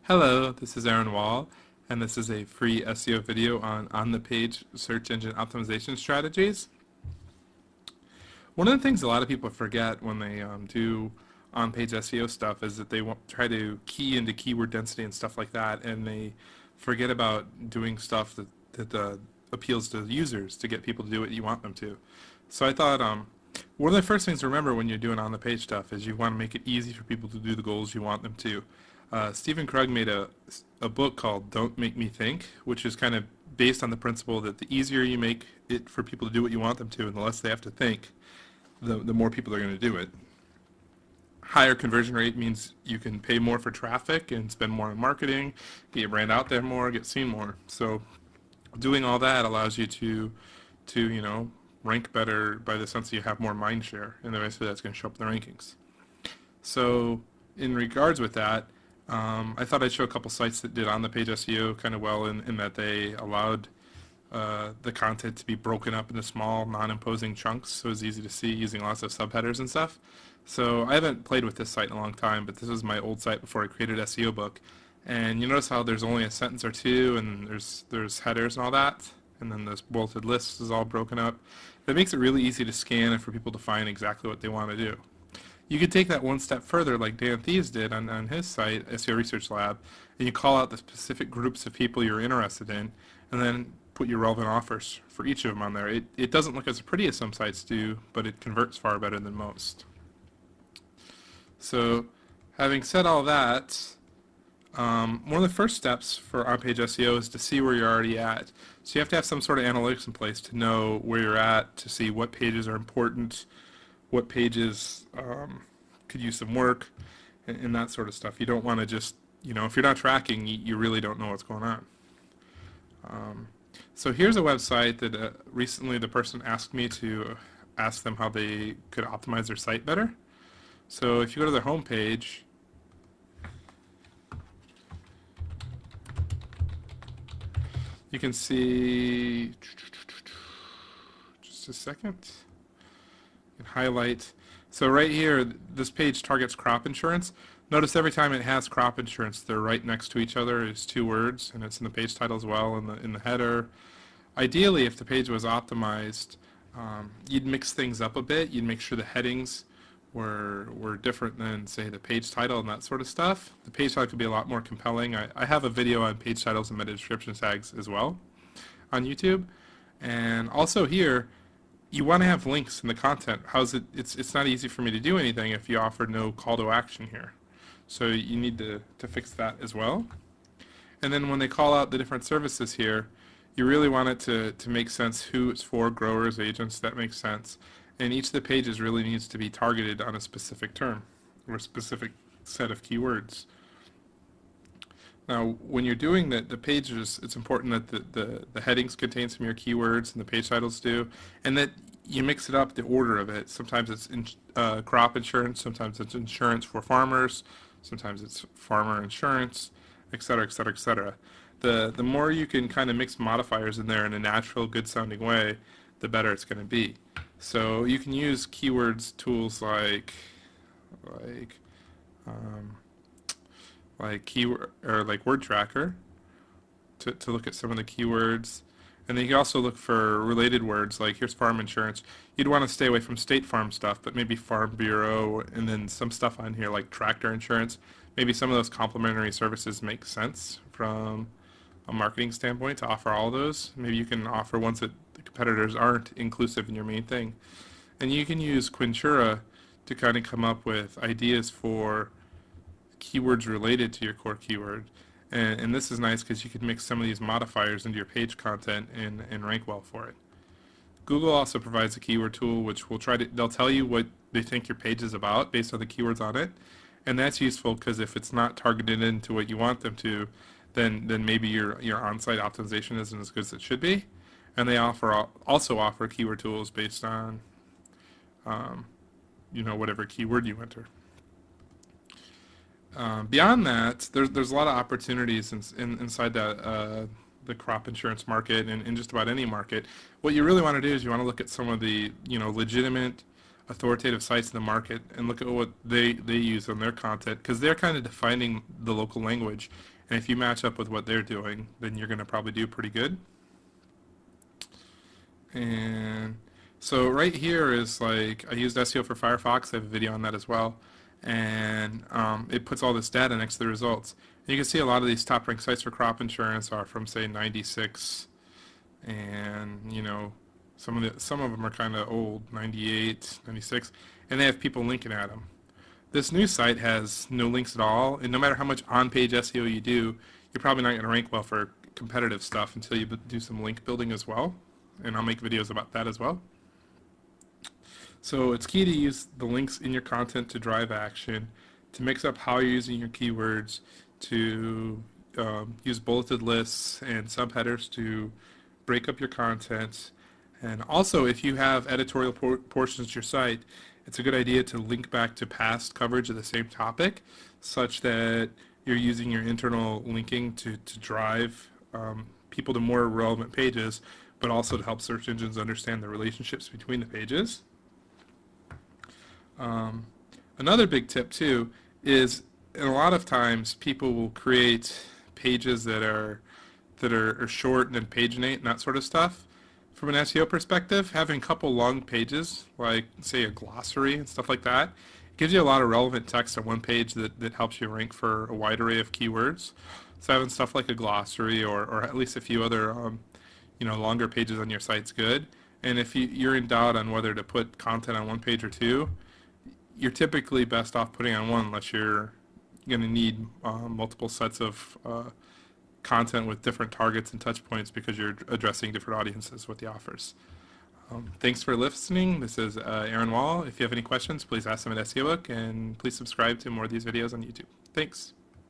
Hello, this is Aaron Wall, and this is a free SEO video on the page search engine optimization strategies. One of the things a lot of people forget when they do on-page SEO stuff is that they try to key into keyword density and stuff like that, and they forget about doing stuff that appeals to users to get people to do what you want them to. So I thought one of the first things to remember when you're doing on-the-page stuff is you want to make it easy for people to do the goals you want them to. Stephen Krug made a book called Don't Make Me Think, which is kind of based on the principle that the easier you make it for people to do what you want them to and the less they have to think, the more people are going to do it. Higher conversion rate means you can pay more for traffic and spend more on marketing, get your brand out there more, get seen more. So doing all that allows you to rank better by the sense that you have more mind share, and eventually that's going to show up in the rankings. So in regards with that, I thought I'd show a couple sites that did on-the-page SEO kind of well in that they allowed the content to be broken up into small, non-imposing chunks, so it's easy to see using lots of subheaders and stuff. So I haven't played with this site in a long time, but this was my old site before I created SEO book. And you notice how there's only a sentence or two, and there's headers and all that, and then this bulleted list is all broken up. That makes it really easy to scan and for people to find exactly what they want to do. You could take that one step further like Dan Thies did on his site, SEO Research Lab, and you call out the specific groups of people you're interested in, and then put your relevant offers for each of them on there. It doesn't look as pretty as some sites do, but it converts far better than most. So having said all that, one of the first steps for on-page SEO is to see where you're already at. So you have to have some sort of analytics in place to know where you're at, to see what pages are important, what pages could use some work, and that sort of stuff. You don't want to just, if you're not tracking, you really don't know what's going on. So here's a website that recently the person asked me to ask them how they could optimize their site better. So if you go to their home page, you can see, just a second, and highlight. So right here, this page targets crop insurance. Notice every time it has crop insurance, they're right next to each other. It's two words, and it's in the page title as well, in the header. Ideally, if the page was optimized, you'd mix things up a bit. You'd make sure the headings were different than, say, the page title and that sort of stuff. The page title could be a lot more compelling. I have a video on page titles and meta description tags as well on YouTube. And also here, you want to have links in the content. It's not easy for me to do anything if you offer no call to action here. So you need to fix that as well. And then when they call out the different services here, you really want it to make sense who it's for, growers, agents, that makes sense. And each of the pages really needs to be targeted on a specific term or a specific set of keywords. Now, when you're doing the pages, it's important that the headings contain some of your keywords and the page titles do, and that you mix it up, the order of it. Sometimes it's crop insurance, sometimes it's insurance for farmers, sometimes it's farmer insurance, et cetera, et cetera, et cetera. The more you can kind of mix modifiers in there in a natural, good-sounding way, the better it's going to be. So you can use keywords tools like keyword or like word tracker to look at some of the keywords, and then you can also look for related words like here's farm insurance. You'd want to stay away from State Farm stuff, but maybe Farm Bureau, and then some stuff on here like tractor insurance. Maybe some of those complementary services make sense from a marketing standpoint to offer all those. Maybe you can offer ones that the competitors aren't inclusive in your main thing. And you can use Quintura to kind of come up with ideas for keywords related to your core keyword. And this is nice because you can mix some of these modifiers into your page content and rank well for it. Google also provides a keyword tool which they'll tell you what they think your page is about based on the keywords on it. And that's useful because if it's not targeted into what you want them to, then maybe your on-site optimization isn't as good as it should be. And they also offer keyword tools based on whatever keyword you enter. Beyond that, there's a lot of opportunities inside that the crop insurance market and in just about any market. What you really want to do is you want to look at some of the legitimate authoritative sites in the market and look at what they use on their content, because they're kind of defining the local language. And if you match up with what they're doing, then you're going to probably do pretty good. And so right here is like, I used SEO for Firefox. I have a video on that as well. And it puts all this data next to the results. And you can see a lot of these top ranked sites for crop insurance are from, say, 96, and some of them are kind of old, 98, 96, and they have people linking at them. This new site has no links at all, and no matter how much on-page SEO you do, you're probably not going to rank well for competitive stuff until you do some link building as well, and I'll make videos about that as well. So it's key to use the links in your content to drive action, to mix up how you're using your keywords, to use bulleted lists and subheaders to break up your content. And also, if you have editorial portions to your site, it's a good idea to link back to past coverage of the same topic, such that you're using your internal linking to drive people to more relevant pages, but also to help search engines understand the relationships between the pages. Another big tip too is, and a lot of times people will create pages that are short and then paginate and that sort of stuff. From an SEO perspective, having a couple long pages, like say a glossary and stuff like that, gives you a lot of relevant text on one page that helps you rank for a wide array of keywords. So having stuff like a glossary or at least a few other longer pages on your site's good. And if you're in doubt on whether to put content on one page or two, you're typically best off putting on one, unless you're going to need multiple sets of content with different targets and touch points because you're addressing different audiences with the offers. Thanks for listening. This is Aaron Wall. If you have any questions, please ask them at SEO Book, and please subscribe to more of these videos on YouTube. Thanks.